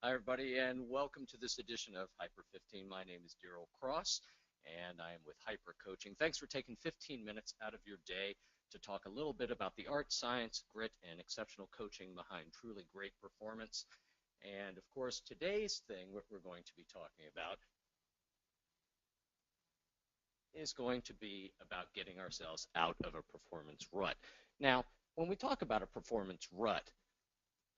Hi, everybody, and welcome to this edition of HighPer 15. My name is Darryl Cross, and I am with HighPer Coaching. Thanks for taking 15 minutes out of your day to talk a little bit about the art, science, grit, and exceptional coaching behind truly great performance. And, of course, today's thing, what we're going to be talking about, is going to be about getting ourselves out of a performance rut. Now, when we talk about a performance rut,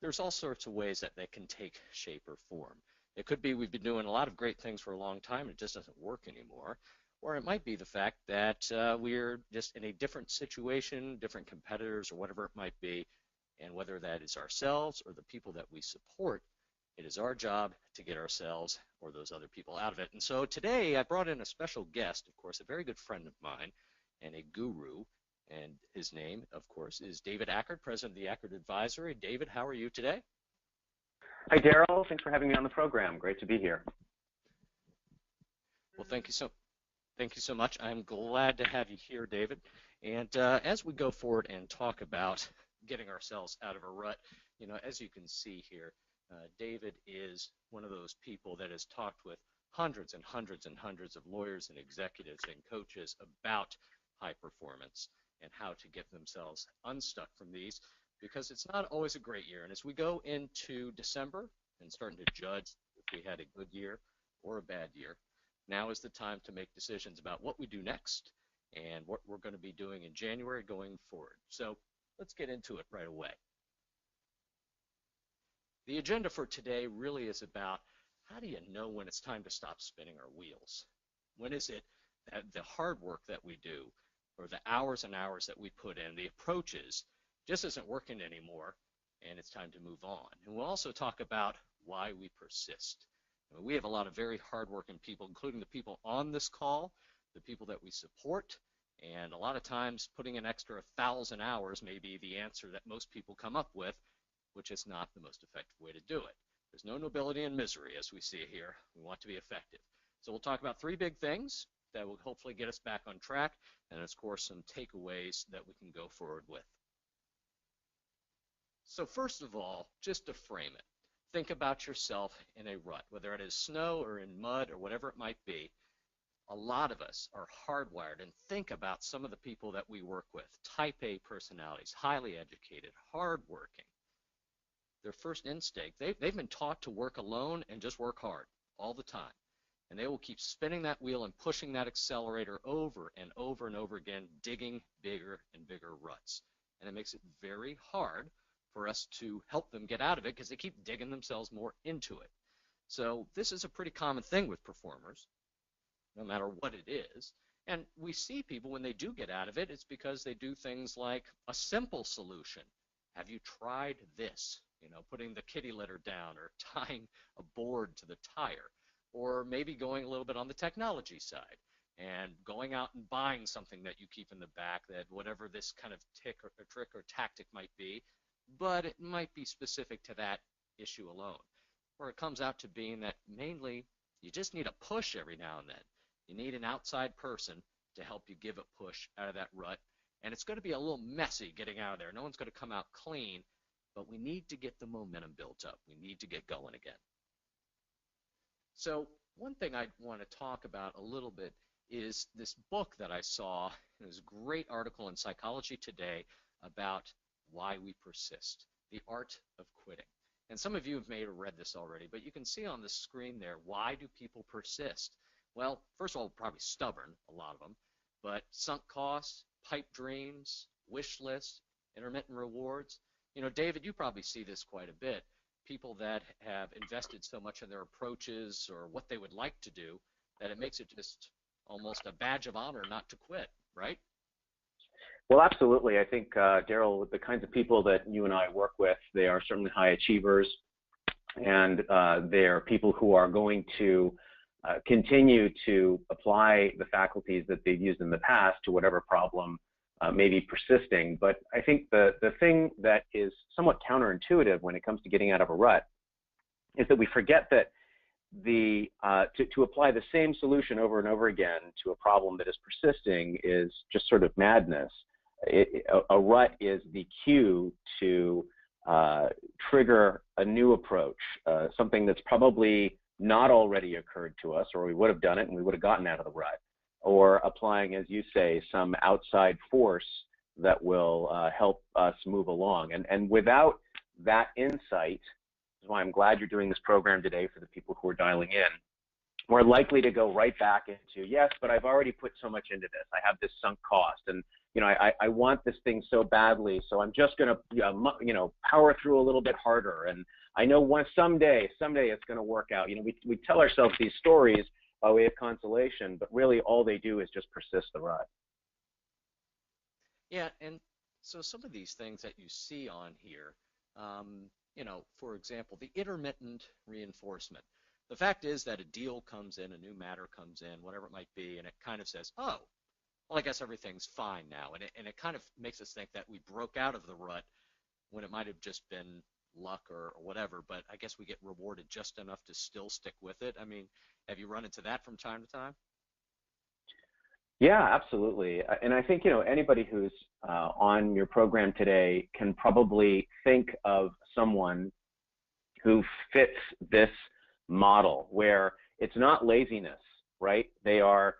there's all sorts of ways that they can take shape or form. It could be we've been doing a lot of great things for a long time and it just doesn't work anymore. Or it might be the fact that we're just in a different situation, different competitors or whatever it might be. And whether that is ourselves or the people that we support, it is our job to get ourselves or those other people out of it. And so today I brought in a special guest, of course, a very good friend of mine and a guru. And his name, of course, is David Ackert, president of the Ackert Advisory. David, how are you today? Hi, Darryl. Thanks for having me on the program. Great to be here. Well, thank you so much. I'm glad to have you here, David. And as we go forward and talk about getting ourselves out of a rut, as you can see here, David is one of those people that has talked with hundreds and hundreds and hundreds of lawyers and executives and coaches about high performance and how to get themselves unstuck from these, because it's not always a great year. And as we go into December and starting to judge if we had a good year or a bad year, now is the time to make decisions about what we do next and what we're going to be doing in January going forward. So let's get into it right away. The agenda for today really is about how do you know when it's time to stop spinning our wheels? When is it that the hard work that we do or the hours and hours that we put in, the approaches, just isn't working anymore, and it's time to move on. And we'll also talk about why we persist. We have a lot of very hardworking people, including the people on this call, the people that we support, and a lot of times putting an extra 1,000 hours may be the answer that most people come up with, which is not the most effective way to do it. There's no nobility in misery, as we see here. We want to be effective. So we'll talk about three big things that will hopefully get us back on track, and of course some takeaways that we can go forward with. So first of all, just to frame it, think about yourself in a rut, whether it is snow or in mud or whatever it might be. A lot of us are hardwired, and think about some of the people that we work with, type A personalities, highly educated, hardworking. Their first instinct, they've been taught to work alone and just work hard all the time. And they will keep spinning that wheel and pushing that accelerator over and over and over again, digging bigger and bigger ruts. And it makes it very hard for us to help them get out of it because they keep digging themselves more into it. So this is a pretty common thing with performers, no matter what it is. And we see people, when they do get out of it, it's because they do things like a simple solution. Have you tried this? Putting the kitty litter down or tying a board to the tire. Or maybe going a little bit on the technology side and going out and buying something that you keep in the back, that whatever this kind of trick or tactic might be, but it might be specific to that issue alone. Or it comes out to being that mainly you just need a push every now and then. You need an outside person to help you give a push out of that rut. And it's going to be a little messy getting out of there. No one's going to come out clean, but we need to get the momentum built up. We need to get going again. So one thing I want to talk about a little bit is this book that I saw. It was a great article in Psychology Today about why we persist, the art of quitting. And some of you may have read this already, but you can see on the screen there, why do people persist? Well, first of all, probably stubborn, a lot of them, but sunk costs, pipe dreams, wish lists, intermittent rewards. David, you probably see this quite a bit. People that have invested so much in their approaches or what they would like to do that it makes it just almost a badge of honor not to quit, right? Well, absolutely. I think, Darryl, the kinds of people that you and I work with, they are certainly high achievers, and they are people who are going to continue to apply the faculties that they've used in the past to whatever problem may be persisting. But I think the thing that is somewhat counterintuitive when it comes to getting out of a rut is that we forget that to apply the same solution over and over again to a problem that is persisting is just sort of madness. A rut is the cue to trigger a new approach, something that's probably not already occurred to us, or we would have done it and we would have gotten out of the rut, or applying, as you say, some outside force that will help us move along. And without that insight, this is why I'm glad you're doing this program today for the people who are dialing in, we're likely to go right back into, yes, but I've already put so much into this. I have this sunk cost, and I want this thing so badly, so I'm just going to power through a little bit harder. And I know someday it's going to work out. We tell ourselves these stories by way of consolation, but really all they do is just persist the rut. Yeah, and so some of these things that you see on here, for example, the intermittent reinforcement. The fact is that a deal comes in, a new matter comes in, whatever it might be, and it kind of says, oh, well, I guess everything's fine now. And it kind of makes us think that we broke out of the rut when it might have just been luck or whatever, but I guess we get rewarded just enough to still stick with it. I mean, have you run into that from time to time? Yeah, absolutely. And I think, anybody who's on your program today can probably think of someone who fits this model where it's not laziness, right? They are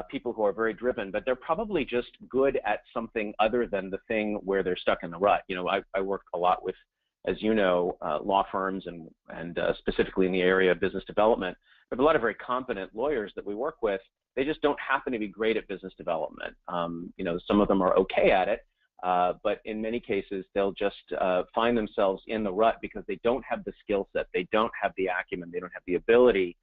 people who are very driven, but they're probably just good at something other than the thing where they're stuck in the rut. I work a lot with, as you know, law firms and specifically in the area of business development. We have a lot of very competent lawyers that we work with. They just don't happen to be great at business development. Some of them are okay at it, but in many cases, they'll just find themselves in the rut because they don't have the skill set, they don't have the acumen, they don't have the ability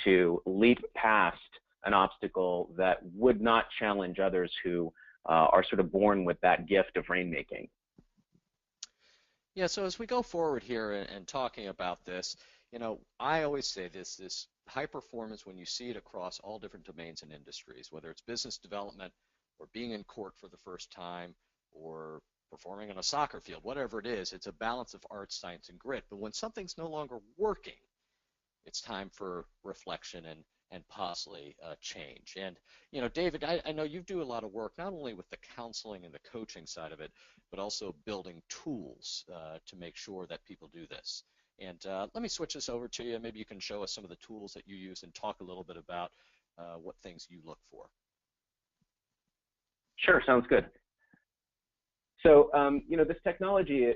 to leap past an obstacle that would not challenge others who are sort of born with that gift of rainmaking. Yeah, so as we go forward here and talking about this, I always say this high performance, when you see it across all different domains and industries, whether it's business development or being in court for the first time or performing on a soccer field, whatever it is, it's a balance of art, science, and grit. But when something's no longer working, it's time for reflection and possibly change. And, David, I know you do a lot of work not only with the counseling and the coaching side of it, but also building tools to make sure that people do this. And let me switch this over to you. Maybe you can show us some of the tools that you use and talk a little bit about what things you look for. Sure, sounds good. So, this technology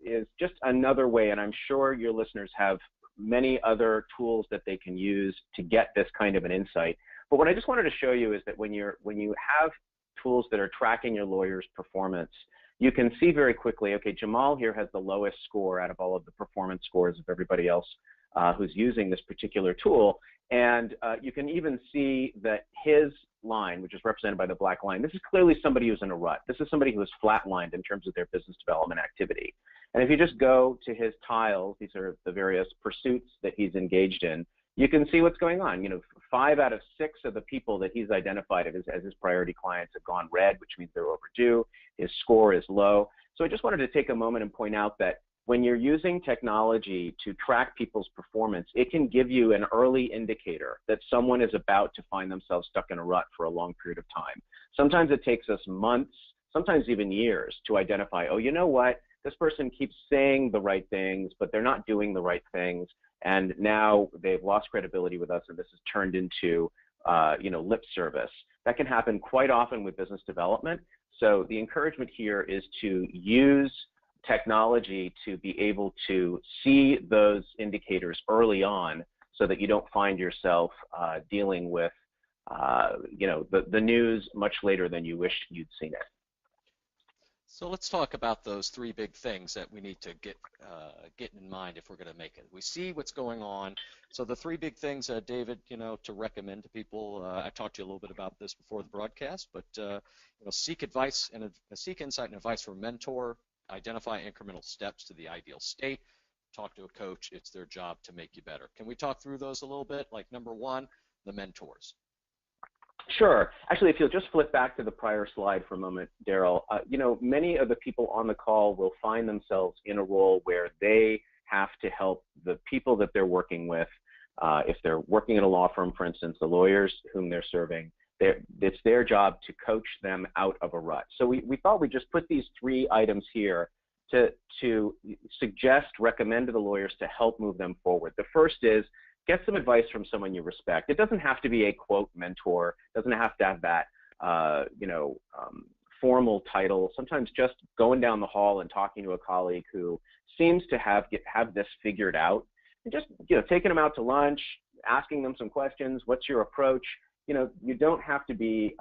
is just another way, and I'm sure your listeners have many other tools that they can use to get this kind of an insight. But what I just wanted to show you is that when you have tools that are tracking your lawyer's performance, you can see very quickly, okay, Jamal here has the lowest score out of all of the performance scores of everybody else who's using this particular tool. And you can even see that his line, which is represented by the black line, this is clearly somebody who's in a rut. This is somebody who is flatlined in terms of their business development activity. And if you just go to his tiles, these are the various pursuits that he's engaged in, you can see what's going on. 5 out of 6 of the people that he's identified as his priority clients have gone red, which means they're overdue. His score is low. So I just wanted to take a moment and point out that when you're using technology to track people's performance, it can give you an early indicator that someone is about to find themselves stuck in a rut for a long period of time. Sometimes it takes us months, sometimes even years to identify, oh, you know what? This person keeps saying the right things, but they're not doing the right things. And now they've lost credibility with us, and this has turned into, lip service. That can happen quite often with business development. So the encouragement here is to use technology to be able to see those indicators early on so that you don't find yourself dealing with, the news much later than you wish you'd seen it. So let's talk about those 3 big things that we need to get in mind if we're going to make it. We see what's going on. So the 3 big things, David, to recommend to people. I talked to you a little bit about this before the broadcast, but seek advice and seek insight and advice from a mentor. Identify incremental steps to the ideal state. Talk to a coach. It's their job to make you better. Can we talk through those a little bit? Like number 1, the mentors. Sure. Actually, if you'll just flip back to the prior slide for a moment, Darryl, many of the people on the call will find themselves in a role where they have to help the people that they're working with. If they're working in a law firm, for instance, the lawyers whom they're serving, it's their job to coach them out of a rut. So we thought we'd just put these 3 items here to recommend to the lawyers to help move them forward. The first is get some advice from someone you respect. It doesn't have to be a quote mentor. It doesn't have to have that formal title. Sometimes just going down the hall and talking to a colleague who seems to have this figured out, and just taking them out to lunch, asking them some questions. What's your approach? You don't have to be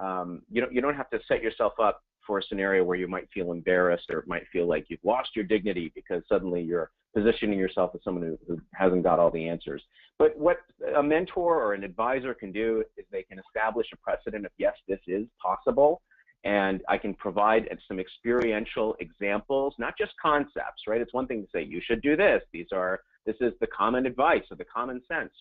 you don't have to set yourself up for a scenario where you might feel embarrassed or might feel like you've lost your dignity because suddenly you're positioning yourself as someone who hasn't got all the answers. But what a mentor or an advisor can do is they can establish a precedent of, yes, this is possible, and I can provide some experiential examples, not just concepts, right? It's one thing to say, you should do this. This is the common advice or the common sense.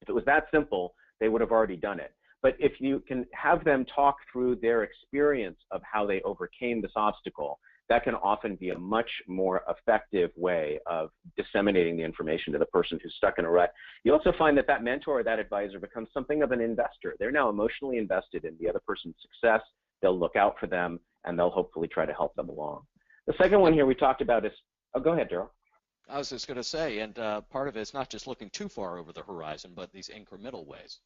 If it was that simple, they would have already done it. But if you can have them talk through their experience of how they overcame this obstacle, that can often be a much more effective way of disseminating the information to the person who's stuck in a rut. You also find that that mentor or that advisor becomes something of an investor. They're now emotionally invested in the other person's success. They'll look out for them, and they'll hopefully try to help them along. The second one here we talked about is, oh, go ahead, Darryl. I was just going to say, and part of it is not just looking too far over the horizon, but these incremental ways.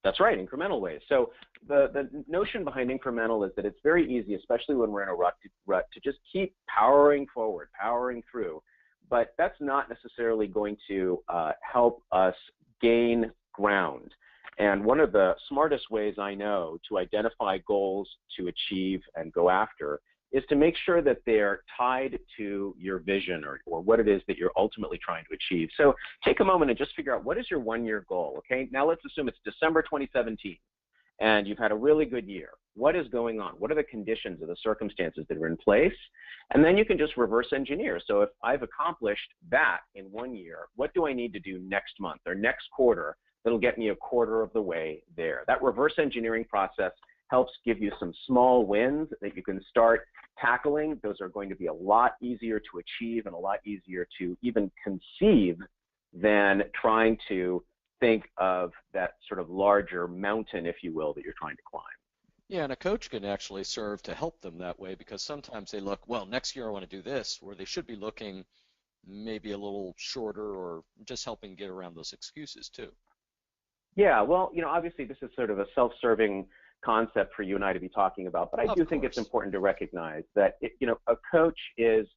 That's right, incremental ways. So the notion behind incremental is that it's very easy, especially when we're in a rut, to just keep powering forward, powering through. But that's not necessarily going to help us gain ground. And one of the smartest ways I know to identify goals to achieve and go after is to make sure that they're tied to your vision or what it is that you're ultimately trying to achieve. So take a moment and just figure out, what is your one-year goal, okay? Now let's assume it's December 2017 and you've had a really good year. What is going on? What are the conditions or the circumstances that are in place? And then you can just reverse engineer. So if I've accomplished that in 1 year, what do I need to do next month or next quarter that'll get me a quarter of the way there? That reverse engineering process helps give you some small wins that you can start tackling. Those are going to be a lot easier to achieve and a lot easier to even conceive than trying to think of that sort of larger mountain, if you will, that you're trying to climb. Yeah, and a coach can actually serve to help them that way, because sometimes they look, well, next year I want to do this, where they should be looking maybe a little shorter or just helping get around those excuses too. Yeah, well, obviously this is sort of a self-serving concept for you and I to be talking about, but I do think it's important to recognize that a coach is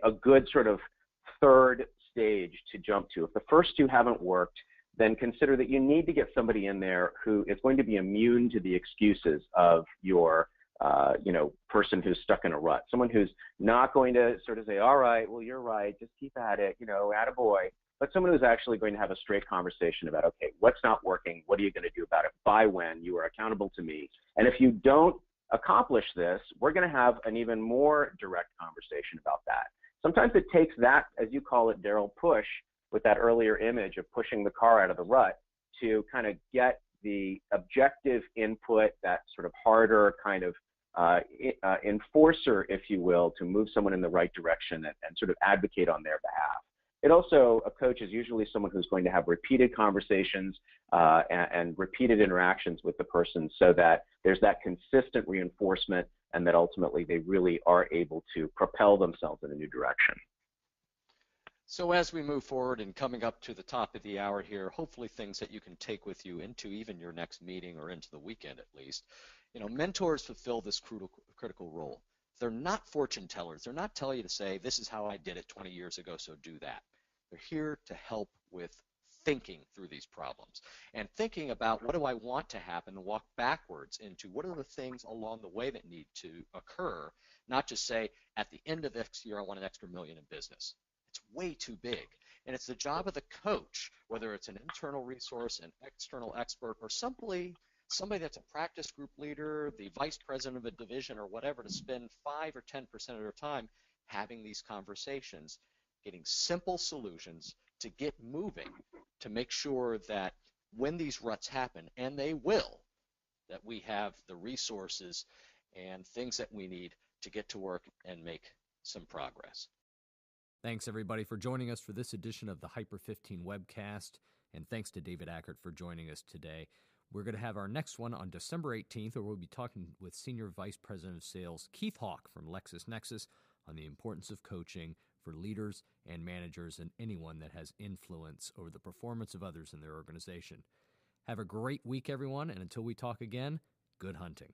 a good sort of third stage to jump to. If the first two haven't worked, then consider that you need to get somebody in there who is going to be immune to the excuses of your person who's stuck in a rut. Someone who's not going to sort of say, all right, well, you're right, just keep at it, attaboy. But someone who's actually going to have a straight conversation about, okay, what's not working? What are you going to do about it? By when? You are accountable to me. And if you don't accomplish this, we're going to have an even more direct conversation about that. Sometimes it takes that, as you call it, Darryl, push, with that earlier image of pushing the car out of the rut, to kind of get the objective input, that sort of harder kind of enforcer, if you will, to move someone in the right direction and sort of advocate on their behalf. It also, a coach is usually someone who's going to have repeated conversations and repeated interactions with the person, so that there's that consistent reinforcement and that ultimately they really are able to propel themselves in a new direction. So as we move forward and coming up to the top of the hour here, hopefully things that you can take with you into even your next meeting or into the weekend at least. Mentors fulfill this critical role. They're not fortune tellers. They're not telling you to say, this is how I did it 20 years ago, so do that. They're here to help with thinking through these problems and thinking about, what do I want to happen, and walk backwards into what are the things along the way that need to occur, not just say, at the end of next year I want an extra $1 million in business. It's way too big. And it's the job of the coach, whether it's an internal resource, an external expert, or simply somebody that's a practice group leader, the vice president of a division or whatever, to spend 5 or 10% of their time having these conversations, getting simple solutions to get moving, to make sure that when these ruts happen, and they will, that we have the resources and things that we need to get to work and make some progress. Thanks, everybody, for joining us for this edition of the HighPer 15 webcast, and thanks to David Ackert for joining us today. We're going to have our next one on December 18th, where we'll be talking with Senior Vice President of Sales Keith Hawk from LexisNexis on the importance of coaching for leaders and managers and anyone that has influence over the performance of others in their organization. Have a great week, everyone, and until we talk again, good hunting.